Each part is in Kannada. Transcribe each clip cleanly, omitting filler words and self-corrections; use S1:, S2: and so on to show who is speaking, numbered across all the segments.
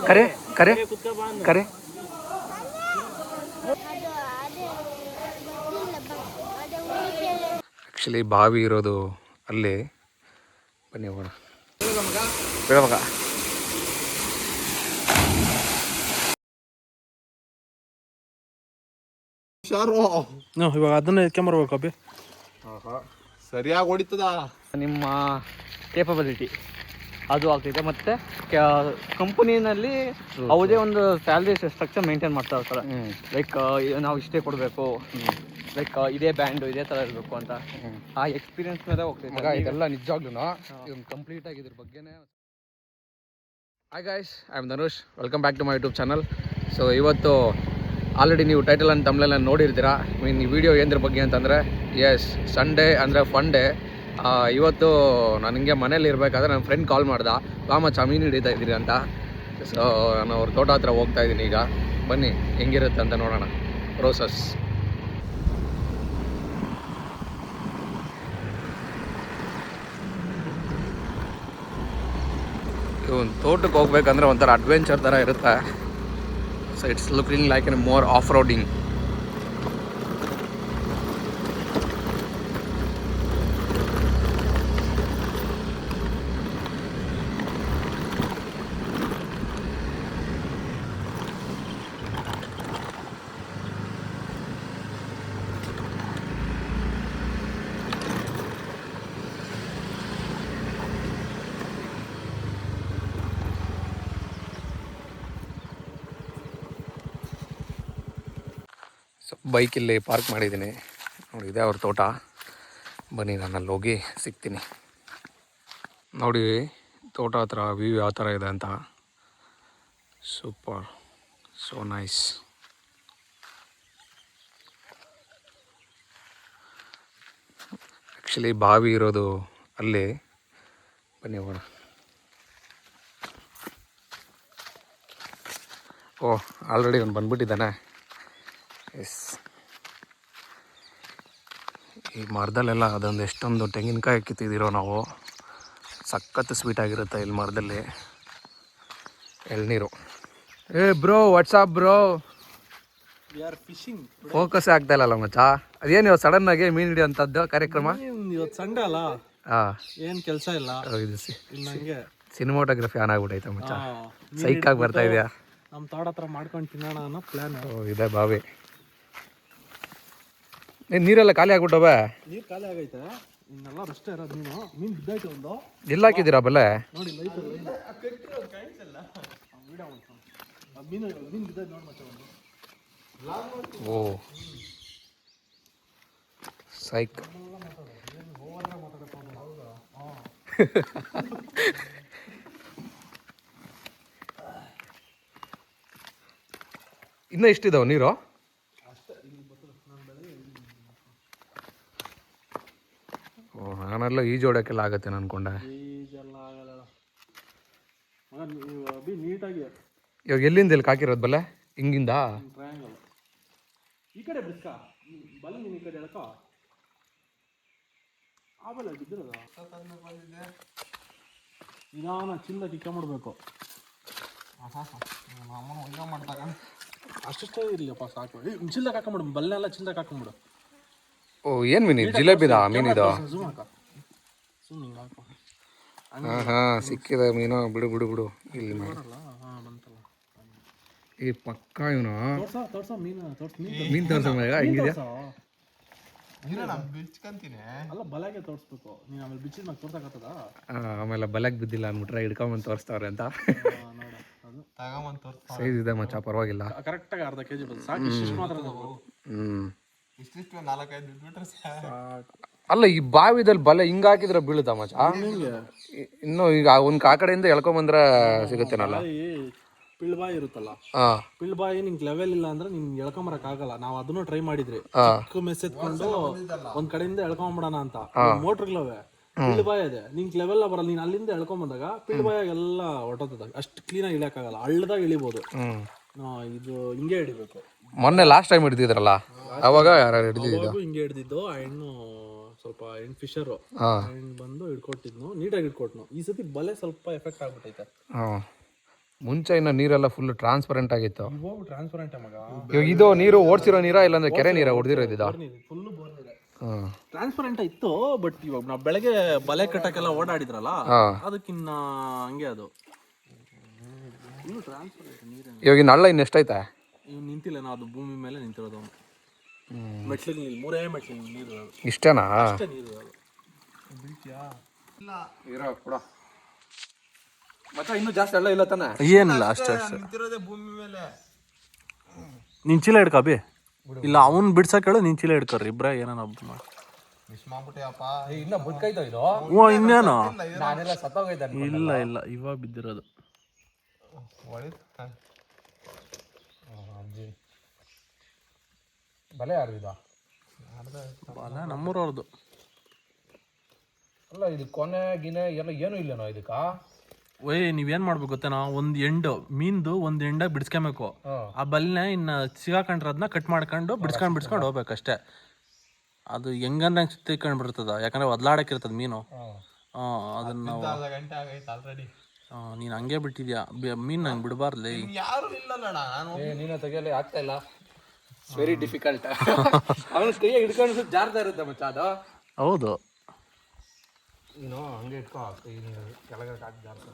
S1: ಕರೆ ಕರೆ ಕರೆ ಆ್ಯಕ್ಚುಲಿ ಬಾವಿ ಇರೋದು ಅಲ್ಲಿ. ಬನ್ನಿ ಹೋಗೋಣ. ಬೇಡ ಮಗ.
S2: ಇವಾಗ ಅದನ್ನ ಎತ್ಕೊಂಬರ್ಬೇಕು ಅಬ್ಬಿ.
S1: ಸರಿಯಾಗಿ ಹೊಡಿತದ. ನಿಮ್ಮ ಕೇಪಬಿಲಿಟಿ ಅದು ಆಗ್ತಿದೆ. ಮತ್ತು ಕಂಪನಿನಲ್ಲಿ ಯಾವುದೇ ಒಂದು ಸ್ಯಾಲ್ರಿ ಸ್ಟ್ರಕ್ಚರ್ ಮೇಂಟೈನ್ ಮಾಡ್ತಾ ಇರ್ತಾರೆ. ಲೈಕ್ ನಾವು ಇಷ್ಟೇ ಕೊಡಬೇಕು, ಲೈಕ್ ಇದೇ ಬ್ಯಾಂಡು ಇದೇ ಥರ ಇರಬೇಕು ಅಂತ. ಆ ಎಕ್ಸ್ಪೀರಿಯನ್ಸ್ ಮೇಲೆ ಹೋಗ್ತಿದೆ ಇದೆಲ್ಲ. ನಿಜವಾಗ್ಲೂ ಇದೊಂದು ಕಂಪ್ಲೀಟ್ ಆಗಿ ಇದ್ರ ಬಗ್ಗೆನೇ. Hi guys, I am Dhanush. Welcome back to my YouTube channel. So ಇವತ್ತು ಆಲ್ರೆಡಿ ನೀವು ಟೈಟಲ್ ಆ್ಯಂಡ್ ತಮ್ಬ್ನೇಲ್ ನೋಡಿರ್ತೀರಾ. ಮೀನ್ ಈ ವಿಡಿಯೋ ಏನ್ರ ಬಗ್ಗೆ ಅಂತಂದರೆ, ಎಸ್ ಸಂಡೇ ಅಂದರೆ ಫನ್ ಡೇ. ಇವತ್ತು ನಾನು ಹಿಂಗೆ ಮನೇಲಿ ಇರಬೇಕಾದ್ರೆ ನನ್ನ ಫ್ರೆಂಡ್ ಕಾಲ್ ಮಾಡ್ದೆ, ಮಚ್ಚ ಮೀನು ಹಿಡಿತಾ ಇದ್ದೀರಿ ಅಂತ. ಸೊ ನಾನು ಅವ್ರ ತೋಟ ಹತ್ರ ಹೋಗ್ತಾ ಇದ್ದೀನಿ ಈಗ. ಬನ್ನಿ ಹೆಂಗಿರುತ್ತೆ ಅಂತ ನೋಡೋಣ ಪ್ರೋಸೆಸ್. ಇವನ್ ತೋಟಕ್ಕೆ ಹೋಗ್ಬೇಕಂದ್ರೆ ಒಂಥರ ಅಡ್ವೆಂಚರ್ ಥರ ಇರುತ್ತೆ. So it's looking like an more off roading. So bike ಇಲ್ಲಿ ಪಾರ್ಕ್ ಮಾಡಿದ್ದೀನಿ ನೋಡಿ, ಇದೆ ಅವ್ರ ತೋಟ. ಬನ್ನಿ ನಾನು ಅಲ್ಲಿ ಹೋಗಿ ಸಿಗ್ತೀನಿ. ನೋಡಿ ತೋಟ ಹತ್ರ ವ್ಯೂ ಯಾವ ಥರ ಇದೆ ಅಂತ. Super, so nice. ಆ್ಯಕ್ಚುಲಿ ಬಾವಿ ಇರೋದು ಅಲ್ಲಿ. ಬನ್ನಿ ಹೋಗೋಣ. ಓ ಆಲ್ರೆಡಿ ಅವ್ನು ಬಂದ್ಬಿಟ್ಟಿದ್ದಾನೆ. ಎಸ್, ಈ ಮರದಲ್ಲೆಲ್ಲ ಅದೊಂದು ಎಷ್ಟೊಂದು ತೆಂಗಿನಕಾಯಿ ಕಿತ್ತಿದ್ದೀರೋ ನಾವು. ಸಖತ್ತು ಸ್ವೀಟ್ ಆಗಿರುತ್ತೆ ಇಲ್ಲಿ ಮರದಲ್ಲಿ. ಎಳ್ನೀರು. ಬ್ರೋ ವಾಟ್ಸಾಪ್ ಬ್ರೋ, ಫೋಕಸ್ ಆಗ್ತಾ ಇಲ್ಲಲ್ಲ ಮಚ್ಚ. ಅದೇನು ಇವತ್ತು ಸಡನ್ ಆಗಿ ಮೀನು ಹಿಡಿಯೋಂಥದ್ದು ಕಾರ್ಯಕ್ರಮ.
S2: ಇವತ್ತು ಸಂಡೇ ಅಲ್ಲ, ಏನು ಕೆಲಸ ಇಲ್ಲ.
S1: ಇದು ಸಿನಿಮಾಟೋಗ್ರಫಿ ಆನ್ ಆಗ್ಬಿಟ್ಟೈತೆ ಮಚ್ಚ. ಸೈಕ್ ಆಗಿ ಬರ್ತಾ ಇದೆಯಾ?
S2: ನಮ್ಮ ತೋಟ ಹತ್ರ ಮಾಡ್ಕೊಂಡು ತಿನ್ನೋಣ ಅನ್ನೋ ಪ್ಲಾನ್.
S1: ಇದೆ ಬಾವಿ. ನೀರೆಲ್ಲ ಖಾಲಿ ಆಗ್ಬಿಟ್ಟವೆ.
S2: ನೀರು ಖಾಲಿ ಆಗೈತೆ, ಇನ್ನೆಲ್ಲ ಅಷ್ಟೇ ಇರೋದು. ಮೀನು ಬಿದ್ದೈತೆ ಒಂದು.
S1: ಎಲ್ಲ ಹಾಕಿದ್ದೀರಾ ಬಲ್ಲೆ?
S2: ನೋಡಿ ಲೈಟ್ ಮೀನು ಬಿದ್ದೈತೆ ನೋಡಿ ಮತ್ತೆ ಒಂದು.
S1: ಓ ಸೈಕ್. ಇನ್ನೂ ಎಷ್ಟಿದಾವೆ ನೀರು? ಓ ನಾನೆಲ್ಲ ಈಜೋಡಕ್ಕೆಲ್ಲ ಆಗತ್ತೆ ಅನ್ಕೊಂಡೆ.
S2: ನೀಟಾಗಿ
S1: ಇವಾಗ ಎಲ್ಲಿಂದ ಎಲ್ಲಿ ಹಾಕಿರೋದು ಬಲ್ಲೆ? ಹಿಂಗಿಂದ
S2: ಟ್ರಯಾಂಗಲ್ ಈ ಕಡೆ ಬಿಡ್ಕ ಬಲ್ಲ, ನೀನು ಈ ಕಡೆ ಎಳ್ಕೊ. ಆಮೇಲೆ ಬಿದ್ದಿರೋದ ನಿಧಾನ ಚಿಲ್ಲಕ್ಕೆ ಇಕ್ಕೊಂಬಿಡ್ಬೇಕು. ಮಾಡ್ದಾಗ ಅಷ್ಟೇ ಇರಲಿಯಪ್ಪ, ಸಾಕು. ಚಿಲ್ಲಕ್ಕೆ ಹಾಕೊಂಬಿಡು, ಬಲ್ಲೆಲ್ಲ ಚಿಲ್ಲಕ್ಕೆ ಹಾಕೊಂಬಿಡು.
S1: ಓ ಏನು ಮೀನು? ಜಿಲೇಬಿದಾ ಮೀನಿದು?
S2: ಝೂಮ್ ಹಾಕ, ಸುಮ್ಮನೆ ಹಿಂಗೆ ಹಾಕು.
S1: ಹಾಂ ಸಿಕ್ಕಿದೆ ಮೀನು. ಬಿಡು ಬಿಡು ಬಿಡು. ಇಲ್ಲಿ
S2: ಮಾಡಲ್ಲ. ಹಾಂ ಬಂತಲ್ಲ.
S1: ಈ ಪಕ್ಕ ಇವನು
S2: ತೋರ್ಸೋ ಮೀನು.
S1: ಮೀನು ತೋರ್ಸೋ ಹಿಂಗಿದೆ.
S2: ಅಲ್ಲ ಬಲೆಗೆ ತೋರಿಸ್ಬೇಕು ನೀನು. ಆಮೇಲೆ ಬಿಚ್ಚಿದ ಮ್ಯಾಗ ತೋರ್ಸಕತ್ತದ.
S1: ಆಮೇಲೆ ಬಲೆಗೆ ಬಿದ್ದಿಲ್ಲ ಅಂದ್ಬಿಟ್ರೆ ಹಿಡ್ಕೊಂಬಂದು ತೋರಿಸ್ತವ್ರೆ ಅಂತ. ಸೈಜ್ ಇದೆ ಮಚ್ಚ, ಪರವಾಗಿಲ್ಲ.
S2: ಕರೆಕ್ಟಾಗಿ ಅರ್ಧ ಕೆಜಿ ಬಂದು ಸಾಕು. ಇಷ್ಟು ಮಾತ್ರ.
S1: ಅಲ್ಲ ಈ ಬಾವಿದಲ್ಲಿ ಬಲೆ ಹಿಂಗ ಹಾಕಿದ್ರೆ ಬೀಳುತ್ತಾ ಮಚ್ಚ? ಇನ್ನು ಈಗ ಒಂದ್ ಆ ಕಡೆಯಿಂದ ಎಳ್ಕೊಂಬಂದ್ರೆ ಸಿಗುತ್ತೇನಲ್ಲ?
S2: ಪಿಳ್ಬಾಯಿ ಇರುತ್ತಲ್ಲ, ಪಿಳ್ಬಾಯಿ ನಿಂಗೆ ಲೆವೆಲ್ ಇಲ್ಲ ಅಂದ್ರೆ ನಿನ್ ಎಳ್ಕೊಂಬರಕ್ ಆಗಲ್ಲ. ನಾವು ಅದನ್ನು ಟ್ರೈ ಮಾಡಿದ್ರಿ. ಚಿಕ್ಕ ಮೆಸ್ ಎತ್ಕೊಂಡು ಒಂದ್ ಕಡೆಯಿಂದ ಎಳ್ಕೊಂಬಿಡೋಣ ಅಂತ. ಮೋಟ್ರ್ಗಳವೆ ಪಿಳ್ಬಾಯಿ ಇದೆ, ನಿಂಗೆ ಲೆವೆಲ್ ಬರಲ್ಲ. ನೀನ್ ಅಲ್ಲಿಂದ ಎಳ್ಕೊಂಬಂದಾಗ ಪಿಳ್ಬಾಯಾಗ ಎಲ್ಲ ಹೊಟ್ಟೋತದ. ಅಷ್ಟು ಕ್ಲೀನಾಗಿ ಇಳಿಯಕ್ಕಾಗಲ್ಲ. ಹಳ್ಳದಾಗ ಇಳಿಬೋದು. ಇದು ಹಿಂಗೆ ಹಿಡಿಬೇಕು.
S1: ಮೊನ್ನೆ ಲಾಸ್ಟ್ ಟೈಮ್ ಹಿಡಿದಿದ್ರಲ್ಲ ಅವಾಗ ಯಾರು ಹಿಡಿದಿದ್ದು?
S2: ಹಿಂಗೆ ಹಿಡಿದಿದ್ದು. ಆ ಹೆಣ್ಣು ಸ್ವಲ್ಪ ಹೆಣ್ಣು ಫಿಶರು ಹೆಣ್ಣು ಬಂದು ಹಿಡ್ಕೊಟ್ಟಿದ್ನು, ನೀಟಾಗಿ ಹಿಡ್ಕೊಟ್ನು. ಈ ಸತಿ ಬಲೆ ಸ್ವಲ್ಪ ಎಫೆಕ್ಟ್ ಆಗ್ಬಿಟ್ಟೈತೆ.
S3: ಮುಂಚೆ ಇನ್ನು ನೀರೆಲ್ಲ ಫುಲ್ ಟ್ರಾನ್ಸ್ಪರೆಂಟ್ ಆಗಿತ್ತು.
S2: ಇವಾಗ ಟ್ರಾನ್ಸ್ಪರೆಂಟ್ ಮಗ.
S3: ಇವಾಗ ಇದು ನೀರು ಓಡಿಸಿರೋ ನೀರಾ ಇಲ್ಲಾಂದ್ರೆ ಕೆರೆ ನೀರಾ ಹೊಡೆದಿರೋದಿದ?
S2: ಫುಲ್ಲು ಬೋರ್ ಇದೆ. ಟ್ರಾನ್ಸ್ಪರೆಂಟ್ ಇತ್ತು, ಬಟ್ ಇವಾಗ ನಾವು ಬೆಳಗ್ಗೆ ಬಲೆ ಕಟ್ಟಕ್ಕೆಲ್ಲ ಓಡಾಡಿದ್ರಲ್ಲ ಅದಕ್ಕಿನ್ನ ಹಂಗೆ ಅದು ಫುಲ್ಲು ಟ್ರಾನ್ಸ್ಪರೆಂಟ್ ನೀರು.
S3: ಇವಾಗ ಈ ನಳ್ಳ ಇನ್ನೆಷ್ಟೈತೆ?
S2: ಇವ್ ನಿಂತಿಲ್ಲ, ನಾವು ಅದು ಭೂಮಿ ಮೇಲೆ ನಿಂತಿರೋದು. ಮೆಟ್ಲಿಗೆ ನೀರು, 3 ಮೆಟ್ಲಿಗೆ ನೀರು
S3: ಇಷ್ಟೇನಾ?
S2: ಅಷ್ಟೇ ನೀರು. ಬೀಳ್ತೀಯಾ?
S3: ಇರೋ ಕೂಡ ಮತ್ತೆ ಇನ್ನೂ ಜಾಸ್ತಿ ಎಲ್ಲ ಇಲ್ಲ ತಾನೆ?
S2: ಏನಿಲ್ಲ, ಅಷ್ಟೇ ಅಷ್ಟೇ ನಿಂತಿರೋದೇ ಭೂಮಿ ಮೇಲೆ. ನಿನ್ ಚೀಲ ಹಿಡ್ಕ ಅಭಿ. ಇಲ್ಲ ಅವ್ನು ಬಿಡ್ಸಕ್ ಹೇಳು, ನಿನ್ ಚೀಲ ಹಿಡ್ಕೊರಿ ಇಬ್ರ ಏನಾನ ಒಬ್ಬ ಮಾಡಿ.
S3: ಇನ್ನ ಬದುಕೈತ ಇದು?
S2: ಹ್ಞೂ ಇನ್ನೇನು.
S3: ನಾನೆಲ್ಲ ಸತ್ತೋಗೈತೆ.
S2: ಇಲ್ಲ ಇಲ್ಲ, ಇವಾಗ ಬಿದ್ದಿರೋದು.
S3: ಬಲೆ ಯಾರ್ದಿದ?
S2: ಬಲೆ ನಮ್ಮೂರವ್ರದ್ದು.
S3: ಅಲ್ಲ ಇದು ಕೊನೆ ಗಿನೆ ಎಲ್ಲ ಏನೂ ಇಲ್ಲೇನೋ ಇದಕ್ಕ?
S2: ನೀವೇನ್ ಮಾಡ್ಬೇಕು ಗೊತ್ತೇನೋ, ಒಂದ್ ಎಂಡು ಮೀನ್ದು ಒಂದ್ ಎಂಡಾಗಿ ಬಿಡಿಸ್ಕೊಬೇಕು. ಆ ಬಲ್ನೆ ಇನ್ನ ಸಿಗಾಕೊಂಡ್ರದ್ನ ಕಟ್ ಮಾಡ್ಕೊಂಡು ಬಿಡಿಸ್ಕೊಂಡು ಹೋಗ್ಬೇಕಷ್ಟೇ. ಅದು ಹೆಂಗಂದ್ರೆ ಹಂಗೆ ಸುತ್ತಿಕೊಂಡು ಬಿಡ್ತದ, ಯಾಕಂದ್ರೆ ಒದ್ಲಾಡಕ್ಕಿರ್ತದ ಮೀನು. ಅದನ್ನ ನಾವು ನೀನ್ ಹಂಗೆ ಬಿಟ್ಟಿದ್ಯಾ ಮೀನ್, ನಂಗೆ ಬಿಡಬಾರ್ದು.
S3: ಯಾರು ನೀನು ತೆಗಿಯಲಿ ಆಗ್ತಾ ಇಲ್ಲ. Very difficult. ಅವನ ಕೈಯಾಗ ಹಿಡ್ಕೊಂಡು ಜಾರ್ತಾ ಇರುತ್ತೆ ಮಚ್ಚ ಅದು.
S2: ಹೌದು,
S3: ನೀನು ಹಂಗೆ ಇಟ್ಕೋ, ಕೆಳಗಡೆ ಹಾಕಿ ಜಾರ್ತ.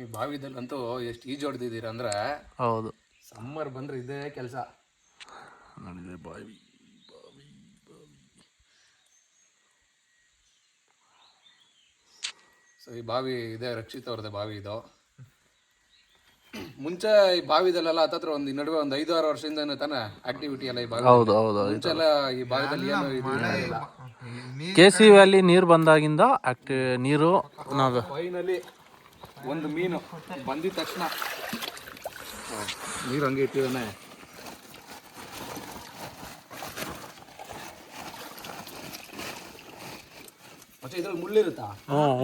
S3: ಈ ಬಾವಿದಲ್ಲಂತೂ ಎಷ್ಟು ಈಜು ಹೊಡೆದಿದ್ದೀರ ಅಂದ್ರೆ.
S2: ಹೌದು,
S3: ಸಮ್ಮರ್ ಬಂದ್ರೆ ಇದೇ ಕೆಲಸ.
S2: ನೋಡಿದ್ರೆ ಬಾವಿ
S3: ಸೊ ಈ ಬಾವಿ ಇದೆ ರಕ್ಷಿತ್ ಅವ್ರದ್ದೇ ಬಾವಿ ಇದು. ಮುಂಚೆ ಈ ಬಾವಿದಲ್ಲೆಲ್ಲ ಹತ್ತತ್ರ ಒಂದು ನಡುವೆ ಒಂದು 5-6 ವರ್ಷದಿಂದ ತಾನೆ ಆಕ್ಟಿವಿಟಿ ಎಲ್ಲ ಈ ಬಾವಿ.
S2: ಹೌದು ಹೌದು.
S3: ಮುಂಚೆ ಎಲ್ಲ ಈ ಬಾವಿದಲ್ಲಿ ಏನು ಇದು ಇರಲಿಲ್ಲ.
S2: KC ವ್ಯಾಲಿ ನೀರು ಬಂದಾಗಿಂದ ನೀರು ನಾವು
S3: ಫೈನಲಿ ಒಂದು ಮೀನು ಬಂದಿದ ತಕ್ಷಣ ನೀರು ಹಂಗೆ ಇಟ್ಟಿದ್ದಾನೆ. ಮತ್ತೆ ಇದ್ರಲ್ಲಿ ಮುಳ್ಳಿರುತ್ತಾ?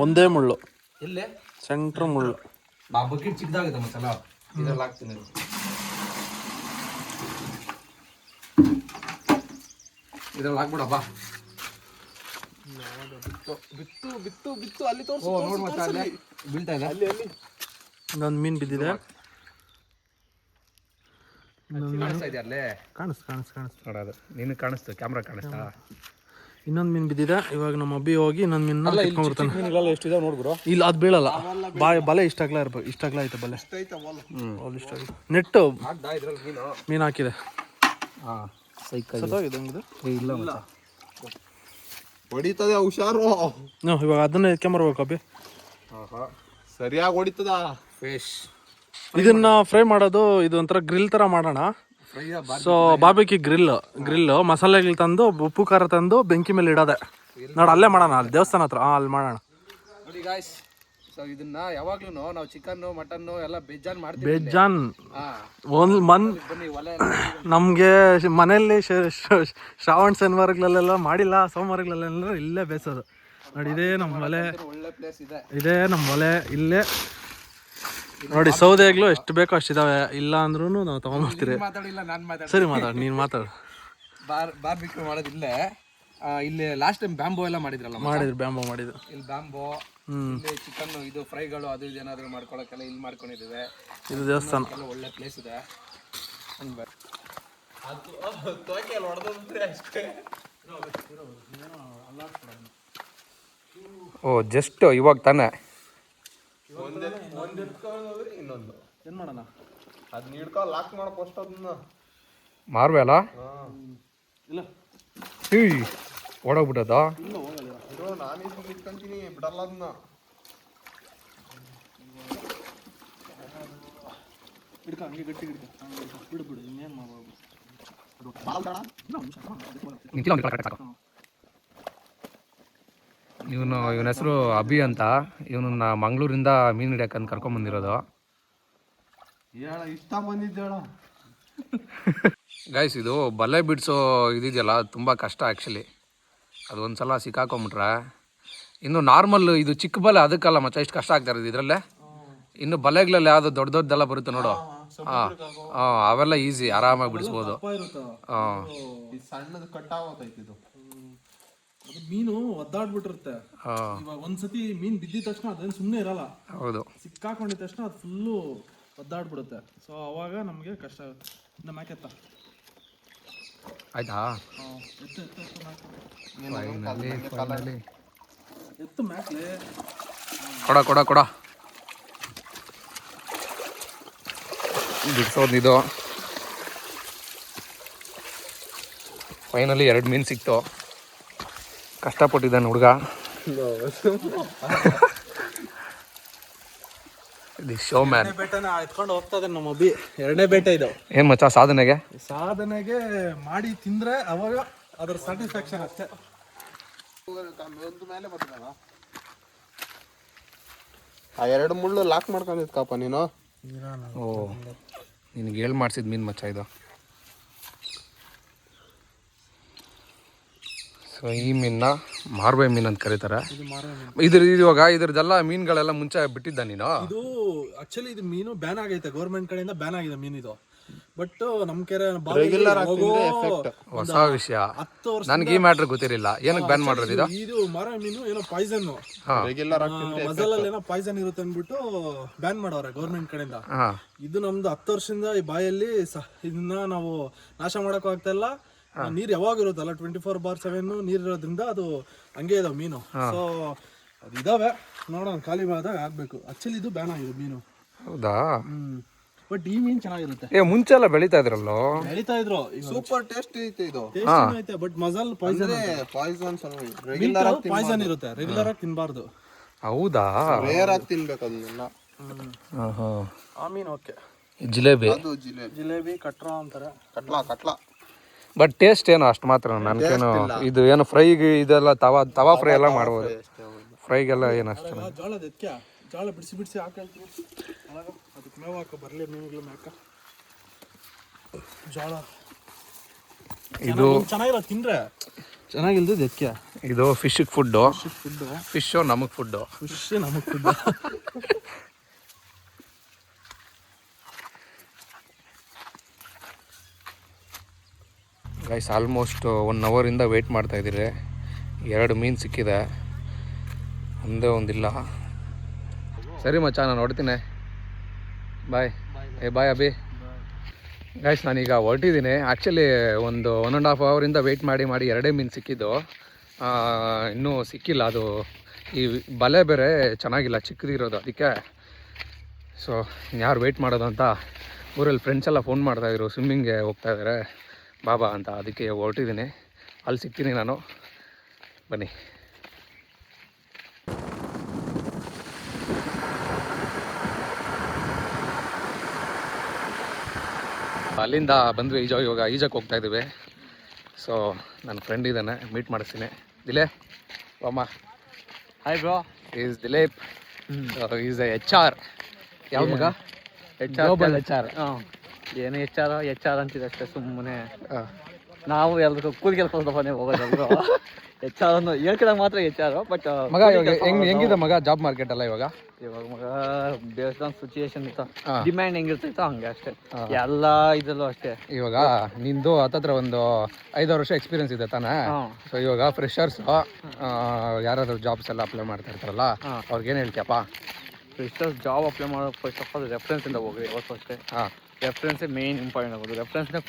S2: ಒಂದೇ ಮುಳ್ಳು,
S3: ಎಲ್ಲೇ
S2: ಸೆಂಟ್ರ್ ಮುಳ್ಳು.
S3: ಬಕೆಟ್ ಚಿಕ್ಕದಾಗುತ್ತೆ ಮತ್ತಲ್ಲ, ಇದ್ರಲ್ಲಿ ಹಾಕ್ತೀನಿ. ಇದ್ರಲ್ಲಿ ಹಾಕ್ಬಿಡಪ್ಪ. ಬಿತ್ತು ಬಿತ್ತು ಬಿತ್ತು ಅಲ್ಲಿ ತೋರಿಸು. ನೋಡು ಮತ್ತೆ ಅಲ್ಲಿ ಬೀಳ್ತಾ ಇದೆ. ಅಲ್ಲಿ ಅಲ್ಲಿ
S2: ಇನ್ನೊಂದು ಮೀನು ಬಿದ್ದಿದೆ.
S3: ಕಾಣಿಸ್ತಾ ಇದೆಯಾ? ಅಲ್ಲೇ
S2: ಕಾಣಿಸ್ತು
S3: ನೋಡೋದು. ನೀನು ಕಾಣಿಸ್ತು, ಕ್ಯಾಮ್ರಾ ಕಾಣಿಸ್ತಾ?
S2: ಇನ್ನೊಂದು ಮೀನು ಬಿದ್ದಿದೆ. ಇವಾಗ ನಮ್ಮ ಅಬ್ಬಿ ಹೋಗಿ ಇನ್ನೊಂದು ಮೀನು
S3: ಕಿತ್ಕೊಂಡ್ಬಿಡ್ತಾನೆ. ಎಷ್ಟಿದೆ ನೋಡ್ಬಿಡು.
S2: ಇಲ್ಲ ಅದು ಬೀಳಲ್ಲ. ಬಲೆ ಇಷ್ಟಾಗ್ಲ ಇರ್ಬೇಕು. ಇಷ್ಟಾಗ್ಲ ಐತೆ ಬಲೆ. ಇಷ್ಟ ನೆಟ್ಟು ಮೀನು ಹಾಕಿದೆ. ಸತ್ತೋಗಿದೆ ಹಂಗಿದೆ.
S3: ಇಲ್ಲ ಹೊಡಿತದೆ, ಹುಷಾರು.
S2: ಇವಾಗ ಅದನ್ನ ಎತ್ಕೊಂಬರ್ಬೇಕು ಅಬ್ಬಿ.
S3: ಸರಿಯಾಗಿ ಹೊಡಿತದ ಫಿಶ್.
S2: ಇದನ್ನ ಫ್ರೈ ಮಾಡೋದು, ಇದು ಒಂಥರ ಗ್ರಿಲ್ ತರ ಮಾಡೋಣ. ಸೊ ಬಾರ್ಬಿಕ್ಯೂ ಗ್ರಿಲ್ ಮಸಾಲೆಗಳು ತಂದು, ಉಪ್ಪು ಖಾರ ತಂದು ಬೆಂಕಿ ಮೇಲೆ ಇಡೋದೆ. ನೋಡಿ ಅಲ್ಲೇ ಮಾಡೋಣ, ಅಲ್ಲಿ ದೇವಸ್ಥಾನ ಹತ್ರ. ಅಲ್ಲಿ ಮಾಡೋಣ.
S3: ನೋಡಿ ಗಾಯ್ಸ್, ಸೊ ಇದನ್ನ ಯಾವಾಗ್ಲೂ ನಾವು ಚಿಕನ್ ಮಟನ್ ಎಲ್ಲ ಬೇಜಾನ್ ಮಾಡ್ತೀವಿ.
S2: ಬೇಜಾನ್ ನಮ್ಗೆ ಮನೆಯಲ್ಲಿ ಶ್ರಾವಣ ಶನಿವಾರಗಳಲ್ಲೆಲ್ಲ ಮಾಡಿಲ್ಲ, ಸೋಮವಾರಗಳಲ್ಲೆಲ್ಲ ಇಲ್ಲೇ ಬೇಯಿಸೋದು. ನೋಡಿ ಇದೇ ನಮ್ಮ ಒಲೆ,
S3: ಒಳ್ಳೆ ಪ್ಲೇಸ್ ಇದೆ.
S2: ಇದೇ ನಮ್ಮ ಒಲೆ ಇಲ್ಲೇ. ನೋಡಿ ಸೌದೆಗಳು ಎಷ್ಟು ಬೇಕೋ ಅಷ್ಟಿದಾವೆ. ಇಲ್ಲ ಅಂದ್ರೂ ನಾವು ತಗೊಂಡ್ಬರ್ತೀರಿ. ಸರಿ ಮಾತಾಡು, ನೀನು ಮಾತಾಡು.
S3: ಬಾರ್ಬಿಕ್ಯೂ ಮಾಡೋದಿಲ್ಲೇ. ಇಲ್ಲಿ ಲಾಸ್ಟ್ ಟೈಮ್ ಬ್ಯಾಂಬೋ ಎಲ್ಲ ಮಾಡಿದ್ರಲ್ಲ?
S2: ಬ್ಯಾಂಬೋ ಮಾಡಿದ್ರು.
S3: ಇಲ್ಲಿ ಬ್ಯಾಂಬೋ, ಇಲ್ಲಿ ಚಿಕನ್ ಇದು ಫ್ರೈಗಳು ಅದು ಇದು ಏನಾದ್ರು ಮಾಡ್ಕೊಳಕ್ಕೆಲ್ಲ ಇಲ್ಲಿ ಮಾಡ್ಕೊಂಡಿದ್ದೇವೆ. ಇದು
S2: ದೇವಸ್ಥಾನ
S3: ಒಳ್ಳೆ ಪ್ಲೇಸ್ ಇದೆ. ಓ ಜಸ್ಟ್ ಇವಾಗ ತಾನೆ ಇನ್ನೊಂದು
S2: ಏನ್ ಮಾಡೋಣ?
S3: ಅದನ್ನ ಹಿಡ್ಕೊ, ಲಾಕ್ ಮಾಡೋ ಫಸ್ಟ್ ಅದನ್ನ ಮಾರ್ಬೇಲ್ಲ.
S2: ಇಲ್ಲ
S3: ಓಡೋಗ್ಬಿಟ್ಟದ.
S2: ನಾನು ಇಟ್ಕೊಂತೀನಿ, ಬಿಡಲ್ಲ ಅದನ್ನ. ಹಿಡ್ಕ ಹಂಗೆ ಗಟ್ಟಿ ಹಿಡ್ಕ. ಬಿಡು ಬಿಡು, ಇನ್ನೇನು ಮಾಡ್ಬೋದು.
S3: ಇವನ ಹೆಸರು ಅಭಿ ಅಂತ. ಇವನನ್ನ ಮಂಗಳೂರಿಂದ ಮೀನು ಹಿಡಿಯಕ್ಕಂತ ಕರ್ಕೊಂಬಂದಿರೋದು.
S2: ಇಷ್ಟ ಬಂದಿದ್ದೇಳ
S3: ಗೈಸ್, ಇದು ಬಲೆ ಬಿಡಿಸೋ ಇದಿದೆಯಲ್ಲ, ತುಂಬ ಕಷ್ಟ ಆ್ಯಕ್ಚುಲಿ. ಅದು ಒಂದ್ಸಲ ಸಿಕ್ಕಾಕೊಂಬಿಟ್ರೆ ಇನ್ನು ನಾರ್ಮಲ್ ಇದು ಚಿಕ್ಕ ಬಲೆ ಅದಕ್ಕಲ್ಲ ಮಚ್ಚ ಇಷ್ಟು ಕಷ್ಟ ಆಗ್ತಾ ಇರೋದು ಇದರಲ್ಲೇ. ಇನ್ನು ಬಲೆಗಳಲ್ಲಿ ಯಾವುದು ದೊಡ್ಡದೆಲ್ಲ ಬರುತ್ತೆ ನೋಡು, ಅವೆಲ್ಲ ಈಸಿ, ಆರಾಮಾಗಿ ಬಿಡಿಸ್ಬೋದು.
S2: ಸಣ್ಣದು ಕಟ್ ಆಗೋತೈತಿ ಇದು. ಅದು ಮೀನು ಒದ್ದಾಡ್ಬಿಟ್ಟಿರುತ್ತೆ. ಇವಾಗ ಒಂದ್ಸತಿ ಮೀನ್ ಬಿದ್ದಿದ ತಕ್ಷಣ ಅದೇನು ಸುಮ್ಮನೆ ಇರಲ್ಲ.
S3: ಹೌದು,
S2: ಸಿಕ್ಕಾಕೊಂಡಿದ ತಕ್ಷಣ ಅದು ಫುಲ್ಲು ಒದ್ದಾಡ್ಬಿಡುತ್ತೆ. ಸೊ ಅವಾಗ ನಮಗೆ ಕಷ್ಟ ಆಗುತ್ತೆ. ಇನ್ನು ಮ್ಯಾಕೆತ್ತ
S3: ಆಯ್ತಾ?
S2: ಎತ್ತು ಮ್ಯಾಕ್ಲೆ
S3: ಕೊಡ ಕೊಡ ಕೊಡ ಬಿಡ್ಸೋದು ಇದು. ಫೈನಲಿ 2 ಮೀನು ಸಿಕ್ತು. ಕಷ್ಟಪಟ್ಟಿದ್ದಾನೆ ಹುಡುಗ. The show man.
S2: ಬೇಟೆನ ಎತ್ಕೊಂಡು ಹೋಗ್ತಾ ಇದ್ದಾನೆ ನಮ್ಮ ಅಬ್ಬಿ. 2ನೇ ಬೇಟೆ ಇದು.
S3: ಏನು ಮಚ್ಚ ಸಾಧನೆಗೆ
S2: ಮಾಡಿ ತಿಂದ್ರೆ ಅವಾಗ ಅದ್ರ ಸ್ಯಾಟಿಸ್ಫ್ಯಾಕ್ಷನ್ ಅಷ್ಟೇ.
S4: ಆ 2 ಮುಳ್ಳು ಲಾಕ್ ಮಾಡ್ಕೊಂಡಿದ್ಕಪ್ಪ ನೀನು.
S3: ಓ, ನಿನಗೆ ಹೇಳಿ ಮಾಡಿಸಿದ ಮೀನು ಮಚ್ಚ ಇದು. ಸೊ ಈ ಮೀನನ್ನ ಮಾರ್ಬೈ ಮೀನು ಅಂತ ಕರೀತಾರೆ. ಇದ್ರದ್ದೆಲ್ಲ ಮೀನುಗಳೆಲ್ಲ ಮುಂಚೆ ಬಿಟ್ಟಿದ್ದ ನೀನು?
S2: ಇದು ಆಕ್ಚುಲಿ ಇದು ಮೀನು ಬ್ಯಾನ್ ಆಗೈತೆ, ಗೌರ್ಮೆಂಟ್ ಕಡೆಯಿಂದ ಬ್ಯಾನ್ ಆಗಿದೆ ಮೀನು ಇದು. ಬಟ್ ನಮ್ ಕೆರೆ
S3: ಹೊಸ ವಿಷಯ, ನನ್ಗೆ ಈ ಮ್ಯಾಟ್ರ್ ಗೊತ್ತಿರಲಿಲ್ಲ. ಏನಕ್ಕೆ ಬ್ಯಾನ್ ಮಾಡೋದು ಇದು?
S2: ಇದು ಮಾರ್ಬೈ ಮೀನು ಏನೋ ಪಾಯ್ಸನ್, ಮಸಾಲಲ್ಲಿ ಏನೋ ಪಾಯ್ಸನ್ ಇರುತ್ತೆ ಅಂದ್ಬಿಟ್ಟು ಬ್ಯಾನ್ ಮಾಡವ್ರೆ ಗೌರ್ಮೆಂಟ್ ಕಡೆಯಿಂದ. ಇದು ನಮ್ದು 10 ವರ್ಷದಿಂದ ಈ ಬಾಯಲ್ಲಿ ಇದನ್ನ ನಾವು ನಾಶ ಮಾಡಕ್ ಆಗ್ತಾ ಇಲ್ಲ. ನೀರ್ ಯಾವಾಗ ಇರುತ್ತಲ್ಲ 24/7 ನೀರ್ ಇರೋದ್ರಿಂದ ಅದು ಹಂಗೆ ಇದಾವೆ ಮೀನು. ಸೊ ಅದು ಇದಾವೆ, ನೋಡೋಣ ಖಾಲಿ ಆದಾಗ ಆಗ್ಬೇಕು. ಆಕ್ಚುಲಿ ಇದು ಬ್ಯಾನ್ ಆಗಿದೆ ಮೀನು.
S3: ಹೌದಾ?
S2: ಬಟ್ ಈ ಮೀನ್ ಚೆನ್ನಾಗಿರುತ್ತೆ.
S3: ಮುಂಚೆ ಎಲ್ಲ ಬೆಳೀತಾ ಇದ್ರಲ್ಲೋ?
S2: ಬೆಳೀತಾ ಇದ್ರು.
S4: ಸೂಪರ್ ಟೇಸ್ಟ್ ಐತೆ ಇದು.
S2: ಐತೆ ಬಟ್ ಮಸಾಲ ಪಾಯ್ಸನ್ ಪಾಯ್ಸನ್ ಇರುತ್ತೆ. ರೆಗ್ಯುಲರ್ ಆಗಿ ತಿನ್ಬಾರ್ದು.
S3: ಹೌದಾ?
S4: ರೇರ್ ಆಗಿ ತಿನ್ಬೇಕು ಅದನ್ನೆಲ್ಲ.
S2: ಆ ಮೀನ್ ಓಕೆ.
S3: ಜಿಲೇಬಿ,
S2: ಜಿಲೇಬಿ ಕಟ್ರ ಅಂತಾರೆ.
S4: ಕಟ್ಲಾ
S3: ಬಟ್ ಟೇಸ್ಟ್ ಏನೋ ಅಷ್ಟು ಮಾತ್ರ. ನನ್ಗೇನು ಇದು ಏನು ಫ್ರೈಗೆ ಇದೆಲ್ಲ ತವಾ ಫ್ರೈ ಎಲ್ಲ ಮಾಡ್ಬೋದು. ಫ್ರೈಗೆಲ್ಲ ಏನು ಅಷ್ಟು ಚೆನ್ನಾಗಿ.
S2: ಜೋಳದ ಜೋಳ ಬಿಡಿಸಿ ಹಾಕಲ್ತೀವಿ ಒಳಗ. ಅದಕ್ಕೆ ಮೇವು ಹಾಕೋ ಬರಲಿ ಮೀನುಗಳು ಮ್ಯಾಕ. ಜೋಳ ಇದು ಚೆನ್ನಾಗಿರೋ ತಿಂದ್ರೆ ಚೆನ್ನಾಗಿಲ್ದು ಎತ್ಕೆ.
S3: ಇದು ಫಿಶ್ಗೆ ಫುಡ್ಡು, ಫಿಶ್ಶು ನಮಗೆ ಫುಡ್ಡು.
S2: ಫಿಶ್ ನಮಗೆ ಫುಡ್ಡು.
S3: ಗೈಸ್ ಆಲ್ಮೋಸ್ಟ್ 1 ಅವರಿಂದ ವೆಯ್ಟ್ ಮಾಡ್ತಾಯಿದ್ದೀರಿ. 2 ಮೀನು ಸಿಕ್ಕಿದೆ, ಒಂದೇ ಒಂದಿಲ್ಲ. ಸರಿ ಮಚ್ಚ, ನಾನು ಹೊಡ್ತೀನಿ. ಬಾಯ್. ಬಾಯ್ ಅಭಿ. ಗೈಸ್ ನಾನೀಗ ಹೊರಟಿದ್ದೀನಿ. ಆ್ಯಕ್ಚುಲಿ 1.5 ಅವರಿಂದ ವೆಯ್ಟ್ ಮಾಡಿ 2 ಮೀನು ಸಿಕ್ಕಿದ್ದು. ಇನ್ನೂ ಸಿಕ್ಕಿಲ್ಲ. ಅದು ಈ ಬಲೆ ಬೇರೆ ಚೆನ್ನಾಗಿಲ್ಲ, ಚಿಕ್ಕದಿರೋದು, ಅದಕ್ಕೆ. ಸೊ ಯಾರು ವೆಯ್ಟ್ ಮಾಡೋದು ಅಂತ ಊರಲ್ಲಿ ಫ್ರೆಂಡ್ಸ್ ಎಲ್ಲ ಫೋನ್ ಮಾಡ್ತಾಯಿದ್ರು, ಸ್ವಿಮ್ಮಿಂಗ್ಗೆ ಹೋಗ್ತಾಯಿದ್ದಾರೆ ಬಾಬಾ ಅಂತ. ಅದಕ್ಕೆ ಹೊರಟಿದ್ದೀನಿ. ಅಲ್ಲಿ ಸಿಗ್ತೀನಿ ನಾನು, ಬನ್ನಿ. ಅಲ್ಲಿಂದ ಬಂದ್ವಿ. ಇವಾಗ ಈಜಕ್ಕೆ ಹೋಗ್ತಾ ಇದ್ದೀವಿ. ಸೊ ನನ್ನ ಫ್ರೆಂಡ್ ಇದ್ದಾನೆ, ಮೀಟ್ ಮಾಡಿಸ್ತೀನಿ. ದಿಲೇಪ್ ವಾಮ.
S1: Hi bro.
S3: Is Dileep. Is HR. ಯಾವ ಮಗ? HR.
S1: ಏನು ಎಚ್ ಆರ್ ಅಂತಿದೆ ಅಷ್ಟೇ ಸುಮ್ಮನೆ. ನಾವು ಎಲ್ರಿಗೂ ಕೂಲಿ ಕೆಲಸದಪ್ಪನೇ ಹೋಗೋದಲ್ರು. HR ಅನ್ನು ಹೇಳ್ಕಿದಾಗ ಮಾತ್ರ HR. ಬಟ್
S3: ಮಗ ಇವಾಗ ಹೆಂಗಿದೆ ಮಗ ಜಾಬ್ ಮಾರ್ಕೆಟ್ ಎಲ್ಲ ಇವಾಗ?
S1: ಮಗ ಬೇಸ್ಡ್ ಆನ್ ಸಿಚುಯೇಷನ್ ಇತ್ತು, ಡಿಮ್ಯಾಂಡ್ ಹೆಂಗಿರ್ತೈತೋ ಹಂಗೆ ಅಷ್ಟೇ. ಎಲ್ಲ ಇದರಲ್ಲೂ ಅಷ್ಟೇ.
S3: ಇವಾಗ ನಿಂದು ಹತ್ತತ್ರ ಒಂದು 5 ವರ್ಷ ಎಕ್ಸ್ಪೀರಿಯನ್ಸ್ ಇದೆ ತಾನೇ? ಸೊ ಇವಾಗ ಫ್ರೆಶರ್ಸ್ ಯಾರಾದ್ರೂ ಜಾಬ್ಸ್ ಎಲ್ಲ ಅಪ್ಲೈ ಮಾಡ್ತಾ ಇರ್ತಾರಲ್ಲ, ಅವ್ರಿಗೇನು ಹೇಳ್ತೀಯಪ್ಪ?
S1: ಫ್ರೆಶರ್ಸ್ ಜಾಬ್ ಅಪ್ಲೈ ಮಾಡೋ ಫಸ್ಟ್ ಆಫ್ ಆಲ್ ರೆಫರೆನ್ಸಿಂದ ಹೋಗ್ರಿ. ಯಾವತ್ತು ಅಷ್ಟೇ ರೆಫರೆನ್ಸೇ ಮೇನ್ ಇಂಪಾರ್ಟೆಂಟ್ ಆಗೋದು. ರೆಫರೆನ್ಸ್ನ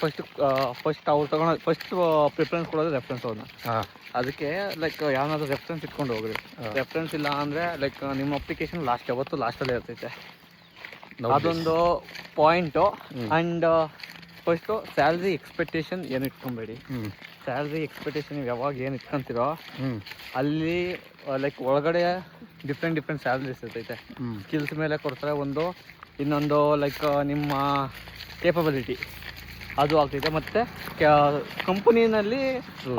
S1: ಫಸ್ಟ್ ಅವ್ರು ತಗೊಂಡು ಫಸ್ಟ್ ಪ್ರಿಫರೆನ್ಸ್ ಕೊಡೋದು ರೆಫರೆನ್ಸ್ ಅವ್ರನ್ನ. ಅದಕ್ಕೆ ಲೈಕ್ ಯಾವನಾದ್ರೂ ರೆಫರೆನ್ಸ್ ಇಟ್ಕೊಂಡು ಹೋಗ್ರಿ. ರೆಫರೆನ್ಸ್ ಇಲ್ಲ ಅಂದರೆ ಲೈಕ್ ನಿಮ್ಮ ಅಪ್ಲಿಕೇಶನ್ ಯಾವತ್ತು ಲಾಸ್ಟಲ್ಲೇ ಇರ್ತೈತೆ. ಅದೊಂದು point. And first salary expectation ಏನು ಇಟ್ಕೊಬೇಡಿ. ಸ್ಯಾಲ್ರಿ ಎಕ್ಸ್ಪೆಕ್ಟೇಷನ್ ಯಾವಾಗ ಏನು ಇಟ್ಕೊಂತೀರೋ ಅಲ್ಲಿ ಲೈಕ್ ಒಳಗಡೆ ಡಿಫ್ರೆಂಟ್ ಸ್ಯಾಲ್ರೀಸ್ ಇರ್ತೈತೆ. ಸ್ಕಿಲ್ಸ್ ಮೇಲೆ ಕೊಡ್ತಾರೆ ಒಂದು, ಇನ್ನೊಂದು ಲೈಕ್ ನಿಮ್ಮ ಕೇಪಬಿಲಿಟಿ ಅದು ಆಗ್ತೈತೆ. ಮತ್ತು ಕಂಪನಿನಲ್ಲಿ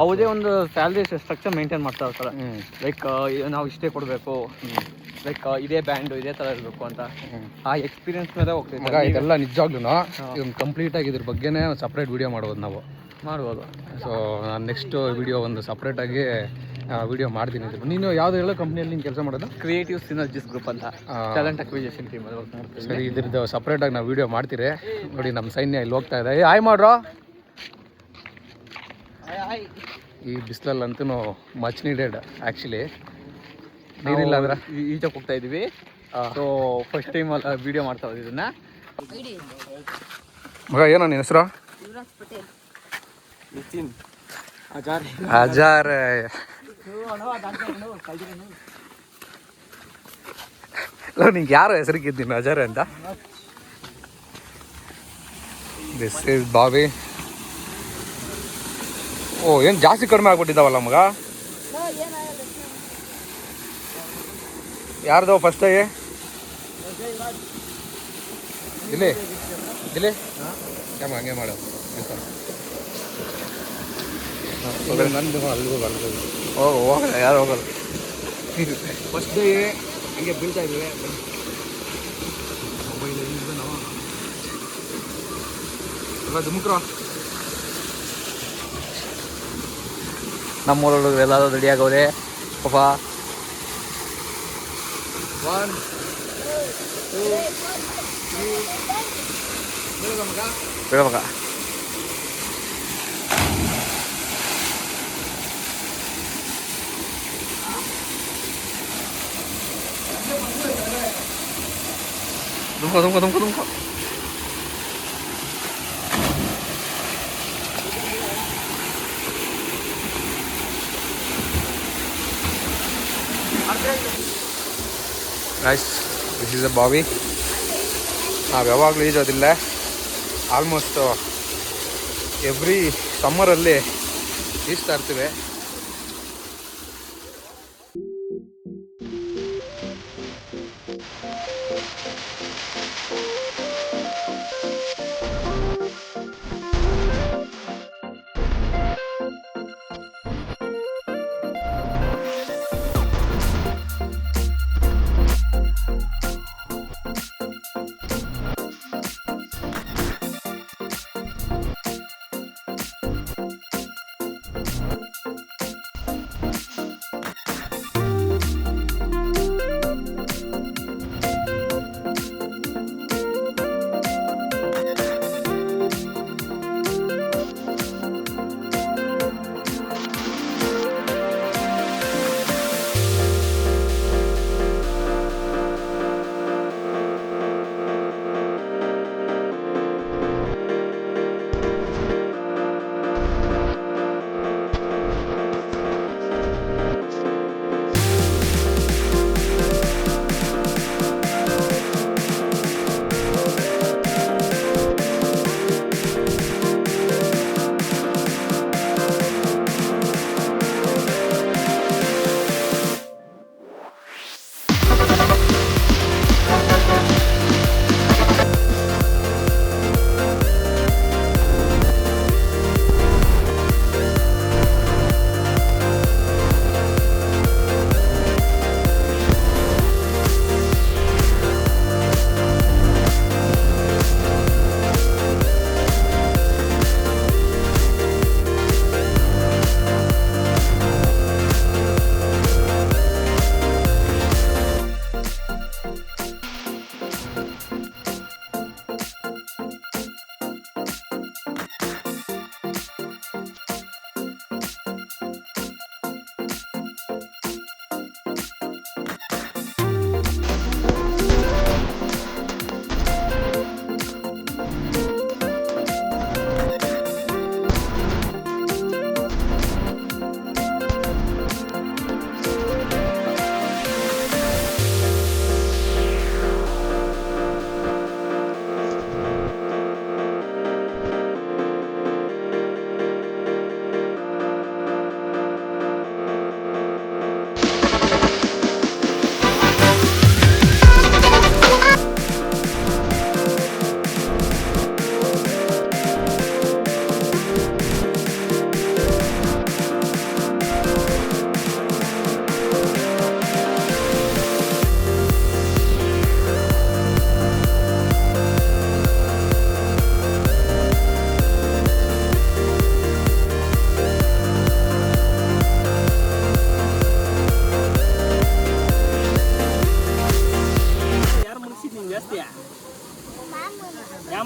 S1: ಯಾವುದೇ ಒಂದು ಸ್ಯಾಲ್ರಿ ಸ್ಟ್ರಕ್ಚರ್ ಮೇಂಟೈನ್ ಮಾಡ್ತಾ ಇರ್ತಾರೆ. ಲೈಕ್ ನಾವು ಇಷ್ಟೇ ಕೊಡಬೇಕು, ಲೈಕ್ ಇದೇ ಬ್ಯಾಂಡು ಇದೇ ಥರ ಇರಬೇಕು ಅಂತ. ಆ ಎಕ್ಸ್ಪೀರಿಯನ್ಸ್ ಮೇಲೆ ಹೋಗ್ತೈತೆ.
S3: ಇದೆಲ್ಲ ನಿಜವಾಗ್ಲೂ ಇದೊಂದು ಕಂಪ್ಲೀಟಾಗಿ ಇದ್ರ ಬಗ್ಗೆನೇ ಒಂದು ಸಪ್ರೇಟ್ ವಿಡಿಯೋ ಮಾಡ್ಬೋದು ನಾವು. ಸೊ ನಾನು ನೆಕ್ಸ್ಟ್ ವಿಡಿಯೋ ಒಂದು ಸಪ್ರೇಟಾಗಿ ವಿಡಿಯೋ ಮಾಡ್ತೀನಿ. ನೀನು ಯಾವ್ದು ಹೇಳೋ ಕಂಪ್ನಿಯಲ್ಲಿ ನೀನು ಕೆಲಸ ಮಾಡೋದು?
S1: ಕ್ರಿಯೇಟಿವ್ ಸಿನರ್ಜಿಸ್ ಗ್ರೂಪ್ ಅಂತ, ಟ್ಯಾಲೆಂಟ್ ಅಕ್ವಿಸಿಷನ್ ಟೀಮ್ ಅಲ್ಲಿ ವರ್ಕ್ ಮಾಡ್ತೀನಿ.
S3: ಸರಿ, ಇದ್ರದ್ದು ಸಪ್ರೇಟಾಗಿ ನಾವು ವಿಡಿಯೋ ಮಾಡ್ತೀರಿ. ನೋಡಿ ನಮ್ಮ ಸೈನ್ಯ ಇಲ್ಲಿ ಹೋಗ್ತಾ ಇದೆ. ಹಾಯ್ ಮಾಡ್ರೋ. ಈ ಬಿಸಿಲಲ್ಲಂತೂ ಮಚ್ ನೀಡೆಡ್ ಆ್ಯಕ್ಚುಲಿ. ನೀರಿಲ್ಲ ಅಂದ್ರೆ
S1: ಈಚಕ್ಕೆ ಹೋಗ್ತಾ ಇದೀವಿ. ಸೊ ಫಸ್ಟ್ ಟೈಮ್ ವಿಡಿಯೋ ಮಾಡ್ತಾ ಇದ್ದೀವಿ ಇದನ್ನ.
S3: ಮಗ ಏನೋ ನಿನ್ನ ಹೆಸರು?
S2: ನಿತಿನ್ ಅಜಾರ್.
S3: ಅಜಾರ್. ನಿಂಗೆ ಯಾರು ಹೆಸರಿಗಿದ್ದೀನಿ ಅಜಾರ್ ಅಂತ? This is Bobby. ಓ ಏನು ಜಾಸ್ತಿ ಕಡಿಮೆ ಆಗ್ಬಿಟ್ಟಿದ್ದಾವಲ್ಲ ಮಗ. ಯಾರ್ದವ ಫಸ್ಟ್ ಇಲ್ಲಿ ಇಲ್ಲಿ ಹಂಗೆ ಮಾಡು. ನಂದು ಅಲ್ಲಿಗೂ ಬರ್ತದೆ. ಹೋಗಲ್ಲ, ಯಾರು ಹೋಗಲ್ಲ. ಫಸ್ಟ್ ಡೇ ಹಂಗೆ ಬೀಳ್ತಾ ಇದ್ದೀವಿ. ದುಮುಕ್ರ
S1: ನಮ್ಮೂರೊಳಗೆ ಎಲ್ಲರೂ ರೆಡಿ ಆಗವ್ರೆ ಪಾಪ.
S3: 1 2 3
S1: ಬಿಡಬೇಕ. ದುಮ್ಕೋ.
S3: ನೈಸ್. ದಿಸ್ ಇಸ್ ಅ ಬಾವಿ. ನಾವು ಯಾವಾಗಲೂ ಈಜೋದಿಲ್ಲ. ಆಲ್ಮೋಸ್ಟ್ ಎವ್ರಿ ಸಮ್ಮರಲ್ಲಿ ಈಜ್ತಾ ಇರ್ತೀವಿ.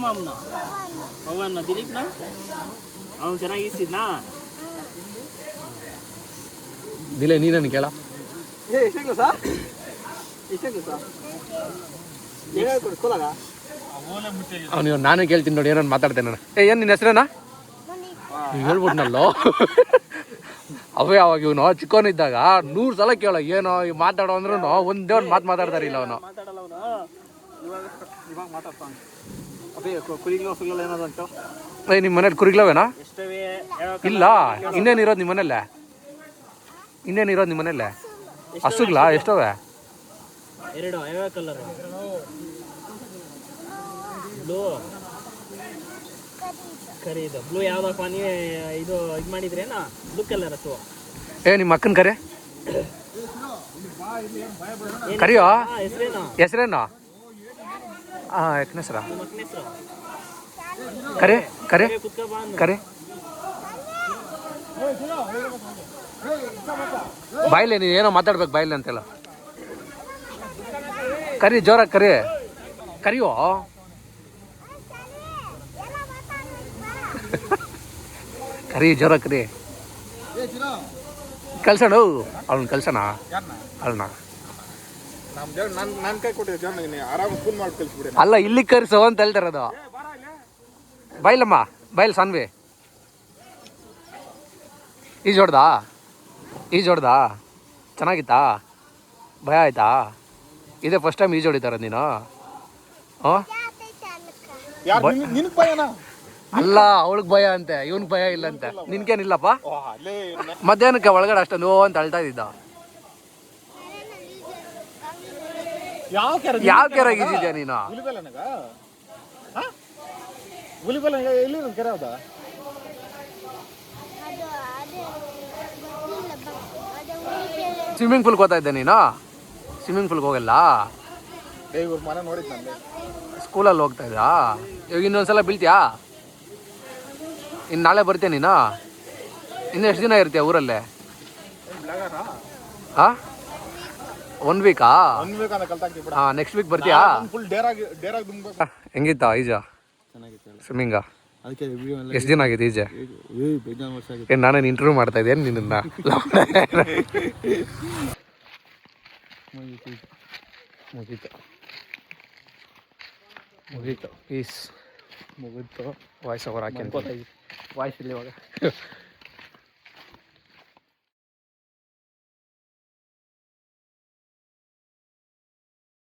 S5: ಮಾಮನ ಅವನ್ನ ದಿಲೀಪ್ನ ಅವನು ಚೆನ್ನಾಗಿ ಈಸಿದ್ನಾ
S3: ದಿಲೆ ನೀನು ಕೇಳ ಅವ್ನು ನಾನು ಕೇಳ್ತೀನಿ ನೋಡಿ ಏನೋ ಮಾತಾಡ್ತೇನೆ ನಾನು. ಏನು ನಿನ್ನ ಹೆಸರೇನಾ ಹೇಳ್ಬಿಟ್ನಲ್ಲೋ. ಅವೇ ಅವಾಗ ಇವನು ಚಿಕ್ಕವನಿದ್ದಾಗ 100 ಸಲ ಕೇಳೋ ಏನೋ ಮಾತಾಡೋ ಅಂದ್ರೂ ಒಂದೇ ಒಂದು ಮಾತು ಮಾತಾಡ್ತಾರೆ ಇಲ್ಲ ಅವನು.
S1: ಮಾತಾಡಲ್ಲ ಅವನು. ಇವಾಗ ಮಾತಾಡ್ತಾನೆ. ಅದೇ ಕುರಿಗಳು ಸುಗಲ್ಲ ಏನಾದ್ರು ಅಂತ.
S3: ನಿಮ್ಮ ಮನೇಲಿ ಕುರಿಗ್ಲವೇನಾ?
S1: ಎಷ್ಟವೇ
S3: ಇಲ್ಲ, ಇನ್ನೇನಿರೋದು ನಿಮ್ಮ ಮನೇಲೆ? ಇನ್ನೇನಿರೋದು ನಿಮ್ಮ ಮನೇಲೆ? ಹಸುಗ್ಲಾ ಎಷ್ಟವೆ?
S1: 2 ಯಾವ ಕಲರ್? ಬ್ಲೂ ಕರಿ ಇದು. ಬ್ಲೂ ಯಾವ್ದಪ್ಪ ನೀವೇ ಇದು ಮಾಡಿದ್ರೇನಾ? ಬ್ಲೂ ಕಲರ್ ಹಸು.
S3: ನಿಮ್ಮ ಅಕ್ಕನ ಕರೆ ಕರಿಯೋ.
S1: ಹೆಸರೇನು?
S3: ಹೆಸರೇನು? ಯಾಕನ ಹೆಸರ? ಕರೆ ಕರೆ ಕರೆ ಬಾಯ್ಲೆ ನೀನು ಏನೋ ಮಾತಾಡ್ಬೇಕು ಬಾಯ್ಲೆ ಅಂತೆಲ್ಲ. ಕರಿ ಜೋರಾಗಿ ಕರಿ ಕರಿಯೋ. ಕರಿ ಜೋರಾಗಿ ಕರಿ. ಕಳ್ಸೋಣ ಅವ್ನ ಕಳ್ಸೋಣ ಅಲ್ನ.
S4: ನನ್ನ ಕೈ ಕೊಟ್ಟಿದ್ದೆ ಆರಾಮ ಫೋನ್ ಮಾಡಿ ಕಳಿಸ್ಬಿಡಿ.
S3: ಅಲ್ಲ ಇಲ್ಲಿ ಕರ್ಸೋ ಅಂತ ಹೇಳ್ತಾರದು. ಬೈಲಮ್ಮ ಬೈಲ್ ಸಾನ್ವಿ. ಈಜೋಡ್ದಾ ಚೆನ್ನಾಗಿತ್ತಾ? ಭಯ ಆಯ್ತಾ? ಇದೇ ಫಸ್ಟ್ ಟೈಮ್ ಈಜೋಡಿತಾರ ನೀನು?
S4: ನಿನಗೆ ಭಯನಾ?
S3: ಅಲ್ಲ ಅವಳಿಗೆ ಭಯ ಅಂತೆ, ಇವನ್ಗೆ ಭಯ ಇಲ್ಲ ಅಂತೆ. ನಿನ್ಗೇನಿಲ್ಲಪ್ಪ? ಮಧ್ಯಾಹ್ನಕ್ಕೆ ಒಳಗಡೆ ಅಷ್ಟೊಂದು ಅಂತ ಅಳ್ತಾ ಇದ್ದ. ಯಾವ ಕೆರೆಗೆ ಈಜಿದ್ಯಾ ನೀನು?
S4: ಎಲ್ಲಿ ಕೆರೆ ಹೌದಾ?
S3: ಸ್ವಿಮ್ಮಿಂಗ್ ಪೂಲ್ಗೆ ಹೋಗ್ತಾ ಇದ್ದೆ ನೀನು? ಸ್ವಿಮ್ಮಿಂಗ್ ಪೂಲ್ಗೆ ಹೋಗಲ್ಲ?
S4: ಇವ್ರ ಮನೆ ನೋಡಿದ್ ನಂಗೆ.
S3: ಸ್ಕೂಲಲ್ಲಿ ಹೋಗ್ತಾ ಇದ್ದಾ? ಇವಾಗ ಇನ್ನೊಂದ್ಸಲ ಬೀಳ್ತೀಯಾ? ಇನ್ನು ನಾಳೆ ಬರ್ತೀಯ ನೀನು? ಇನ್ನು ಎಷ್ಟು ದಿನ ಇರ್ತೀಯ ಊರಲ್ಲೇ? ಹಾಂ 1 ವೀಕಾ? ನೆಕ್ಸ್ಟ್ ವೀಕ್ ಬರ್ತೀಯಾ? ಹೆಂಗಿತ್ತಾ ಈಜ? ಸ್ವಿಮ್ಮಿಂಗ ಎಷ್ಟು ದಿನ ಆಗಿದೆ ಈಜೆ? ಏನು ನಾನೇನು ಇಂಟರ್ವ್ಯೂ ಮಾಡ್ತಾ ಇದ್ದೇನು ನಿನ್ನ? ಮುಗೀತು ಪೀಸ್ ಮುಗಿತು. ವಾಯ್ಸ್ ಓವರ್ ಹಾಕಿ
S1: ವಾಯ್ಸ್ ಇಲ್ಲಿ ಇವಾಗ